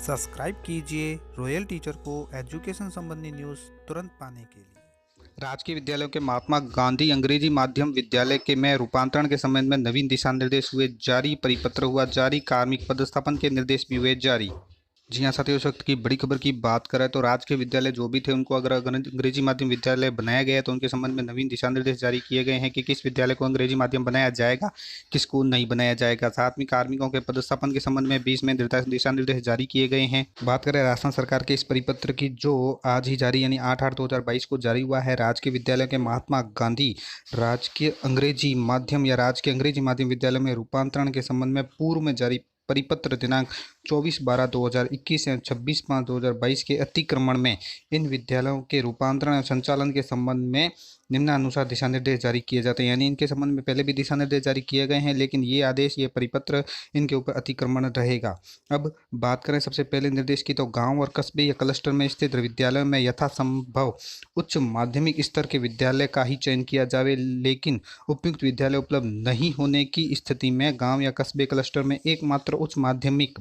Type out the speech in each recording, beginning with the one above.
Subscribe कीजिए royal teacher को education संबंधी न्यूज़ तुरंत पाने के लिए। राजकीय विद्यालयों के महात्मा गांधी अंग्रेजी माध्यम विद्यालय के में रूपांतरण के संबंध में नवीन दिशा निर्देश हुए जारी। परिपत्र हुआ जारी। कार्मिक पदस्थापन के निर्देश भी हुए जारी। जी हाँ साथियों, इस वक्त की बड़ी खबर की बात करें तो राजकीय विद्यालय जो भी थे उनको अगर अंग्रेजी माध्यम विद्यालय बनाया गया है तो उनके संबंध में नवीन दिशा निर्देश जारी किए गए हैं कि किस विद्यालय को अंग्रेजी माध्यम बनाया जाएगा, किसको नहीं बनाया जाएगा। साथ में कार्मिकों के पदस्थापन के संबंध में 20 में दिशा निर्देश जारी किए गए हैं। बात करें राजस्थान सरकार के इस परिपत्र की जो आज ही जारी यानी 8/8/2022 को जारी हुआ है। राजकीय विद्यालय के महात्मा गांधी राजकीय अंग्रेजी माध्यम या राजकीय अंग्रेजी माध्यम विद्यालय में रूपांतरण के संबंध में पूर्व में जारी परिपत्र दिनांक 24/12/2021 या 26/5/2022 के अतिक्रमण में इन विद्यालयों के रूपांतरण और संचालन के संबंध में निम्नानुसार दिशा निर्देश जारी किए जाते हैं। यानी इनके संबंध में पहले भी दिशा निर्देश जारी किए गए हैं, लेकिन ये आदेश ये परिपत्र इनके ऊपर अतिक्रमण रहेगा। अब बात करें सबसे पहले निर्देश की तो गांव और कस्बे या क्लस्टर में स्थित विद्यालयों में यथासंभव उच्च माध्यमिक स्तर के विद्यालय का ही चयन किया जावे, लेकिन उपयुक्त विद्यालय उपलब्ध नहीं होने की स्थिति में गांव या कस्बे क्लस्टर में एकमात्र उच्च माध्यमिक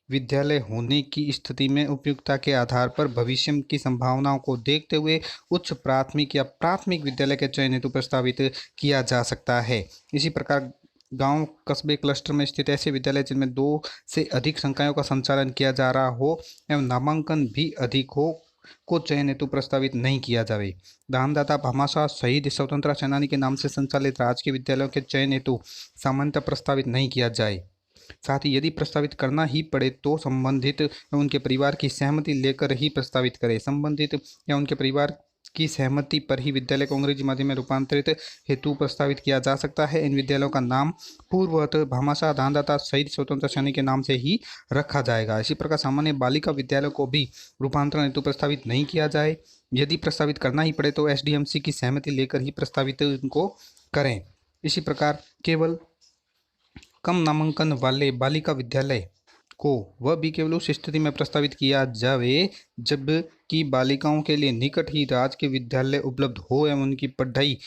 विद्यालय होने की स्थिति में उपयुक्तता के आधार पर भविष्य की संभावनाओं को देखते हुए उच्च प्राथमिक या प्राथमिक विद्यालय के चयन हेतु प्रस्तावित किया जा सकता है। इसी प्रकार गांव कस्बे क्लस्टर में स्थित ऐसे विद्यालय जिनमें 2 से अधिक संकायों का संचालन किया जा रहा हो एवं नामांकन भी अधिक हो को चयन हेतु प्रस्तावित नहीं किया जावे। दानदाता भामाशाह शहीद स्वतंत्रता सेनानी के नाम से संचालित राजकीय विद्यालयों के चयन हेतु सामान्यतः प्रस्तावित नहीं किया जाए। साथ ही यदि प्रस्तावित करना ही पड़े तो संबंधित या उनके परिवार की सहमति लेकर ही प्रस्तावित करें। संबंधित या उनके परिवार की सहमति पर ही विद्यालय को अंग्रेजी माध्यम में रूपांतरित हेतु प्रस्तावित किया जा सकता है। इन विद्यालयों का नाम पूर्ववत भामाशाह दानदाता शहीद स्वतंत्रता सेनानी के नाम से ही रखा जाएगा। इसी प्रकार सामान्य बालिका विद्यालय को भी रूपांतरण हेतु प्रस्तावित नहीं किया जाए। यदि प्रस्तावित करना ही पड़े तो SDMC की सहमति लेकर ही प्रस्तावित उनको करें। इसी प्रकार केवल कम नामांकन वाले बालिका विद्यालय को वह भी केवल उस स्थिति में प्रस्तावित किया जावे जब कि बालिकाओं के लिए निकट ही राजकीय विद्यालय उपलब्ध हो एवं उनकी पढ़ाई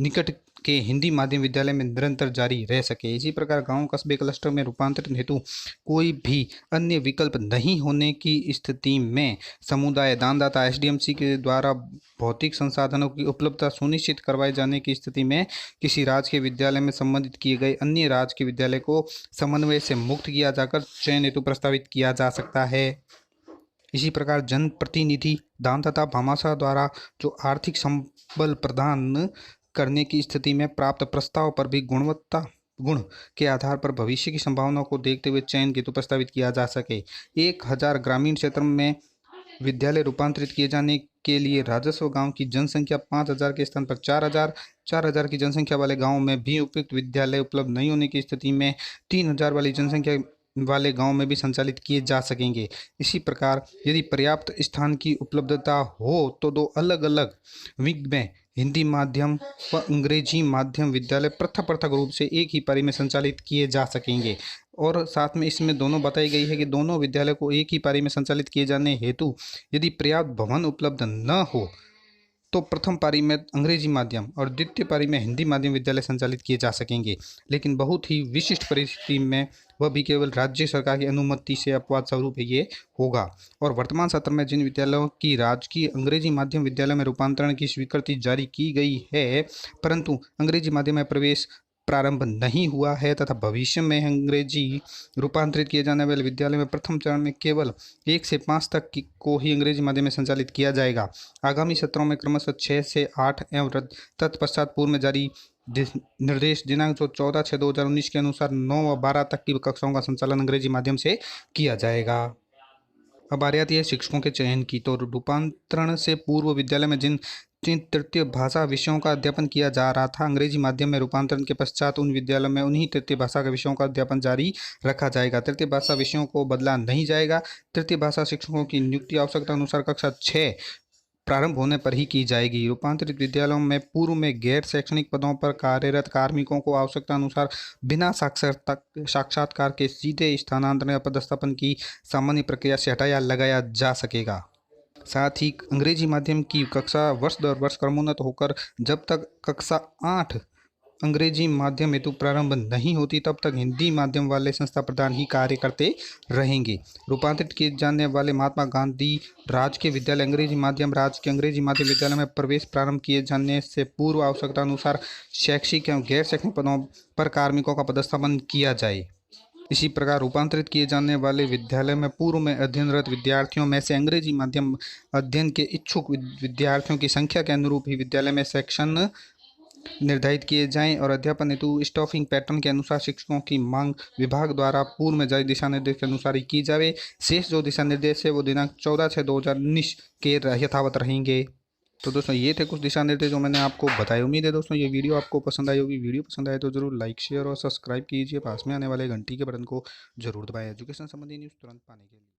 निकट के हिंदी माध्यम विद्यालय में निरंतर जारी रह सके। इसी प्रकार गांव कस्बे क्लस्टर में रूपांतरण हेतु कोई भी अन्य विकल्प नहीं होने की स्थिति में समुदाय दानदाता SDMC के द्वारा भौतिक संसाधनों की उपलब्धता सुनिश्चित करवाए जाने की स्थिति में किसी राजकीय विद्यालय में संबंधित किए गए अन्य राजकीय विद्यालय को समन्वय से मुक्त किया जाकर चयन हेतु प्रस्तावित किया जा सकता है। इसी प्रकार जनप्रतिनिधि दानदाता भामाशाह द्वारा जो आर्थिक संबल प्रदान करने की स्थिति में प्राप्त प्रस्ताव पर भी गुण के आधार पर भविष्य की संभावनाओं को देखते हुए चयन हेतु प्रस्तावित किया जा सके। 1000 ग्रामीण क्षेत्र में विद्यालय रूपांतरित किए जाने के लिए राजस्व गांव की जनसंख्या 5000 के स्थान पर 4000 की जनसंख्या वाले गांव में भी उपयुक्त विद्यालय उपलब्ध नहीं होने की स्थिति में 3000 वाली जनसंख्या वाले गांव में भी संचालित किए जा सकेंगे। इसी प्रकार यदि पर्याप्त स्थान की उपलब्धता हो तो 2 अलग अलग विंग में हिंदी माध्यम व अंग्रेजी माध्यम विद्यालय पृथक रूप से एक ही पारी में संचालित किए जा सकेंगे। और साथ में इसमें दोनों बताई गई है कि दोनों विद्यालय को एक ही पारी में संचालित किए जाने हेतु यदि पर्याप्त भवन उपलब्ध न हो तो प्रथम पारी में अंग्रेजी माध्यम और द्वितीय पारी में हिंदी माध्यम विद्यालय संचालित किए जा सकेंगे, लेकिन बहुत ही विशिष्ट परिस्थिति में वह भी केवल राज्य सरकार की अनुमति से अपवाद स्वरूप ये होगा। और वर्तमान सत्र में जिन विद्यालयों की राजकीय अंग्रेजी माध्यम विद्यालय में रूपांतरण की स्वीकृति जारी की गई है परंतु अंग्रेजी माध्यम में प्रवेश प्रारंभ नहीं हुआ है तथा भविष्य में अंग्रेजी रूपांतरित किए जाने वाले विद्यालय में प्रथम चरण में केवल 1 से 5 तक को ही अंग्रेजी माध्यम में संचालित किया जाएगा। आगामी सत्रों में क्रमशः 6 से 8 एवं तत्पश्चात पूर्व में जारी निर्देश दिनांक 14/6/2019 के अनुसार 9 व 12 तक की कक्षाओं का संचालन अंग्रेजी माध्यम से किया जाएगा। अब आ रही है शिक्षकों के चयन की। तो रूपांतरण से पूर्व विद्यालय में जिन तृतीय भाषा विषयों का अध्यापन किया जा रहा था अंग्रेजी माध्यम में रूपांतरण के पश्चात उन विद्यालयों में उन्हीं तृतीय भाषा के विषयों का अध्यापन जारी रखा जाएगा। तृतीय भाषा विषयों को बदला नहीं जाएगा। तृतीय भाषा शिक्षकों की नियुक्ति आवश्यकता अनुसार कक्षा 6 प्रारंभ होने पर ही की जाएगी। रूपांतरित विद्यालयों में पूर्व में गैर शैक्षणिक पदों पर कार्यरत कार्मिकों को आवश्यकता अनुसार बिना साक्षात्कार के सीधे स्थानांतरण या पदस्थापन की सामान्य प्रक्रिया से हटाया लगाया जा सकेगा। साथ ही अंग्रेजी माध्यम की कक्षा वर्ष दर वर्ष क्रमोन्नत होकर जब तक कक्षा 8 अंग्रेजी माध्यम हेतु प्रारंभ नहीं होती तब तक हिंदी माध्यम वाले संस्था प्रधान ही कार्य करते रहेंगे। रूपांतरित किए जाने वाले महात्मा गांधी राजकीय विद्यालय अंग्रेजी माध्यम राजकीय अंग्रेजी माध्यम विद्यालय में प्रवेश प्रारंभ किए जाने से पूर्व आवश्यकता अनुसार शैक्षिक एवं गैर शैक्षणिक पदों पर कार्मिकों का पदस्थापन किया जाए। इसी प्रकार रूपांतरित किए जाने वाले विद्यालय में पूर्व में अध्ययनरत विद्यार्थियों में से अंग्रेजी माध्यम अध्ययन के इच्छुक विद्यार्थियों की संख्या के अनुरूप ही विद्यालय में सेक्शन निर्धारित किए जाएं और अध्यापन हेतु स्टाफिंग पैटर्न के अनुसार शिक्षकों की मांग विभाग द्वारा पूर्व में जारी दिशा निर्देश के अनुसार ही की जाए। शेष जो दिशा निर्देश है वो दिनांक 14/6/2019 के यथावत रहेंगे। तो दोस्तों ये थे कुछ दिशा निर्देश जो मैंने आपको बताए। उम्मीद है दोस्तों ये वीडियो आपको पसंद आई होगी। वीडियो पसंद आए तो जरूर लाइक शेयर और सब्सक्राइब कीजिए। पास में आने वाले घंटी के बटन को जरूर दबाएं एजुकेशन संबंधी न्यूज़ तुरंत पाने के लिए।